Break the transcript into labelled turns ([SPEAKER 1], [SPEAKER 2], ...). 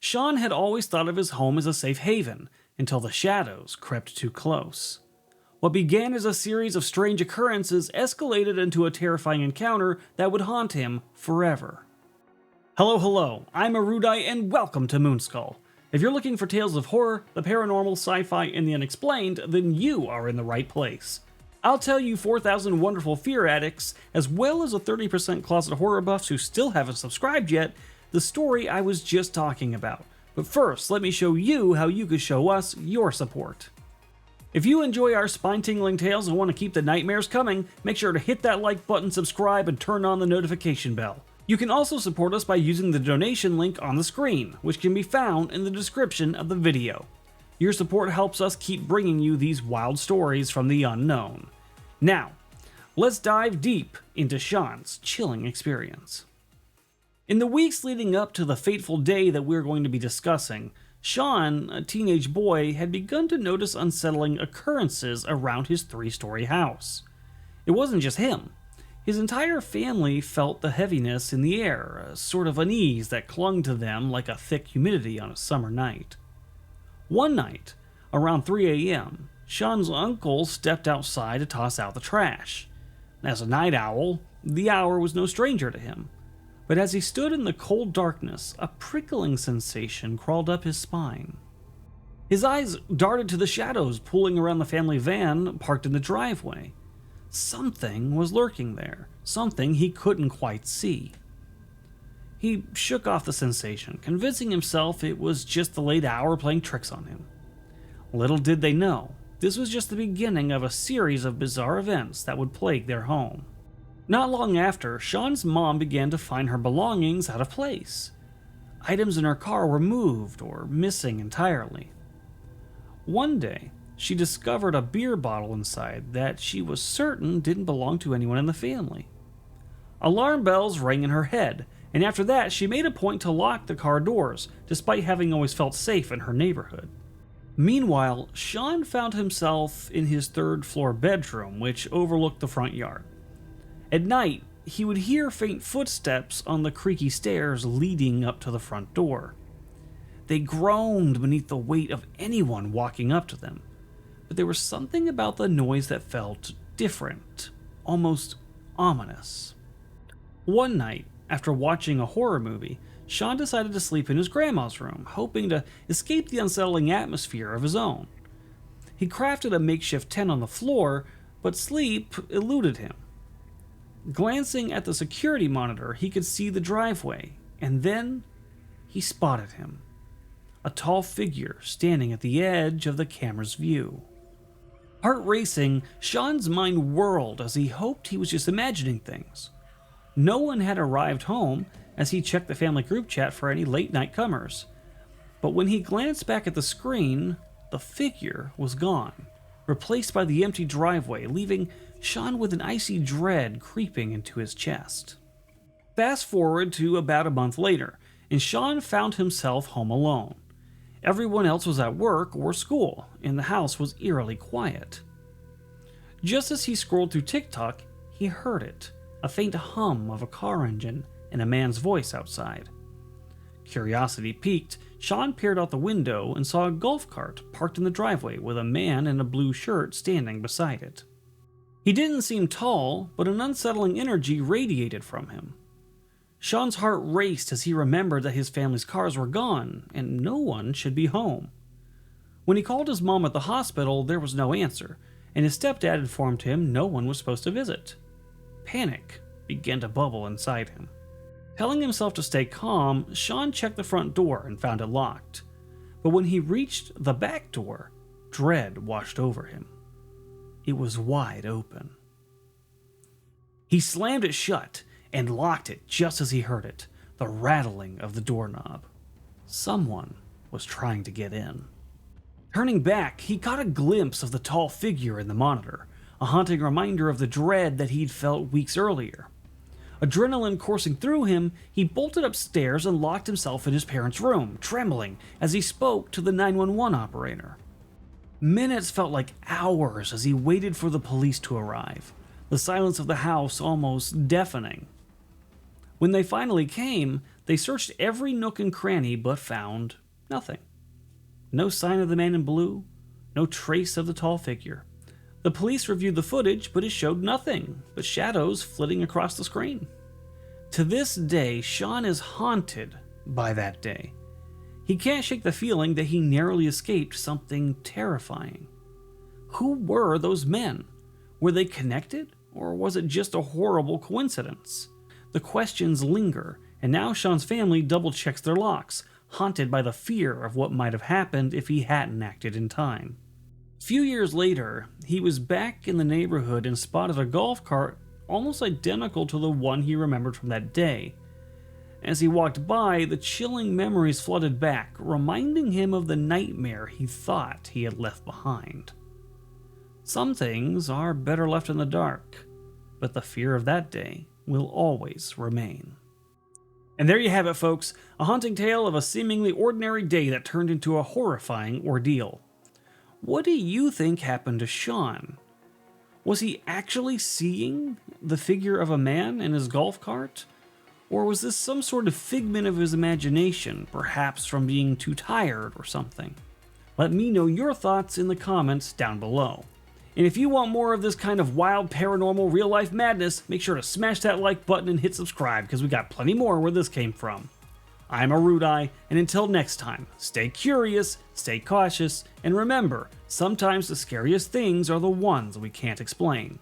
[SPEAKER 1] Sean had always thought of his home as a safe haven until the shadows crept too close. What began as a series of strange occurrences escalated into a terrifying encounter that would haunt him forever. Hello, I'm Erudite and welcome to Moonskull. If you're looking for tales of horror, the paranormal, sci-fi, and the unexplained, then you are in the right place. I'll tell you 4,000 wonderful fear addicts, as well as a 30% closet horror buffs who still haven't subscribed yet, the story I was just talking about. But first, let me show you how you could show us your support. If you enjoy our spine-tingling tales and want to keep the nightmares coming, make sure to hit that like button, subscribe, and turn on the notification bell. You can also support us by using the donation link on the screen, which can be found in the description of the video. Your support helps us keep bringing you these wild stories from the unknown. Now, let's dive deep into Sean's chilling experience. In the weeks leading up to the fateful day that we're going to be discussing, Sean, a teenage boy, had begun to notice unsettling occurrences around his 3-story house. It wasn't just him. His entire family felt the heaviness in the air, a sort of unease that clung to them like a thick humidity on a summer night. One night, around 3 a.m., Sean's uncle stepped outside to toss out the trash. As a night owl, the hour was no stranger to him. But as he stood in the cold darkness, a prickling sensation crawled up his spine. His eyes darted to the shadows pulling around the family van parked in the driveway. Something was lurking there, something he couldn't quite see. He shook off the sensation, convincing himself it was just the late hour playing tricks on him. Little did they know, this was just the beginning of a series of bizarre events that would plague their home. Not long after, Sean's mom began to find her belongings out of place. Items in her car were moved or missing entirely. One day, she discovered a beer bottle inside that she was certain didn't belong to anyone in the family. Alarm bells rang in her head, and after that she made a point to lock the car doors, despite having always felt safe in her neighborhood. Meanwhile, Sean found himself in his 3rd-floor bedroom, which overlooked the front yard. At night, he would hear faint footsteps on the creaky stairs leading up to the front door. They groaned beneath the weight of anyone walking up to them, but there was something about the noise that felt different, almost ominous. One night, after watching a horror movie, Sean decided to sleep in his grandma's room, hoping to escape the unsettling atmosphere of his own. He crafted a makeshift tent on the floor, but sleep eluded him. Glancing at the security monitor, he could see the driveway, and then he spotted him. A tall figure standing at the edge of the camera's view. Heart racing, Sean's mind whirled as he hoped he was just imagining things. No one had arrived home as he checked the family group chat for any late-night comers. But when he glanced back at the screen, the figure was gone, replaced by the empty driveway, leaving Sean with an icy dread creeping into his chest. Fast forward to about a month later, and Sean found himself home alone. Everyone else was at work or school, and the house was eerily quiet. Just as he scrolled through TikTok, he heard it, a faint hum of a car engine and a man's voice outside. Curiosity piqued, Sean peered out the window and saw a golf cart parked in the driveway with a man in a blue shirt standing beside it. He didn't seem tall, but an unsettling energy radiated from him. Sean's heart raced as he remembered that his family's cars were gone, and no one should be home. When he called his mom at the hospital, there was no answer, and his stepdad informed him no one was supposed to visit. Panic began to bubble inside him. Telling himself to stay calm, Sean checked the front door and found it locked. But when he reached the back door, dread washed over him. It was wide open. He slammed it shut and locked it just as he heard it, the rattling of the doorknob. Someone was trying to get in. Turning back, he caught a glimpse of the tall figure in the monitor, a haunting reminder of the dread that he'd felt weeks earlier. Adrenaline coursing through him, he bolted upstairs and locked himself in his parents' room, trembling as he spoke to the 911 operator. Minutes felt like hours as he waited for the police to arrive, the silence of the house almost deafening. When they finally came, They searched every nook and cranny but found nothing. No sign of the man in blue, no trace of the tall figure. The police reviewed the footage, but it showed nothing but shadows flitting across the screen. To this day, Sean is haunted by that day. He can't shake the feeling that he narrowly escaped something terrifying. Who were those men? Were they connected, or was it just a horrible coincidence? The questions linger, and now Sean's family double-checks their locks, haunted by the fear of what might have happened if he hadn't acted in time. A few years later, he was back in the neighborhood and spotted a golf cart almost identical to the one he remembered from that day. As he walked by, the chilling memories flooded back, reminding him of the nightmare he thought he had left behind. Some things are better left in the dark, but the fear of that day will always remain. And there you have it, folks, a haunting tale of a seemingly ordinary day that turned into a horrifying ordeal. What do you think happened to Sean? Was he actually seeing the figure of a man in his golf cart? Or was this some sort of figment of his imagination, perhaps from being too tired or something? Let me know your thoughts in the comments down below. And if you want more of this kind of wild, paranormal, real-life madness, make sure to smash that like button and hit subscribe, because we got plenty more where this came from. I'm Erudai, and until next time, stay curious, stay cautious, and remember, sometimes the scariest things are the ones we can't explain.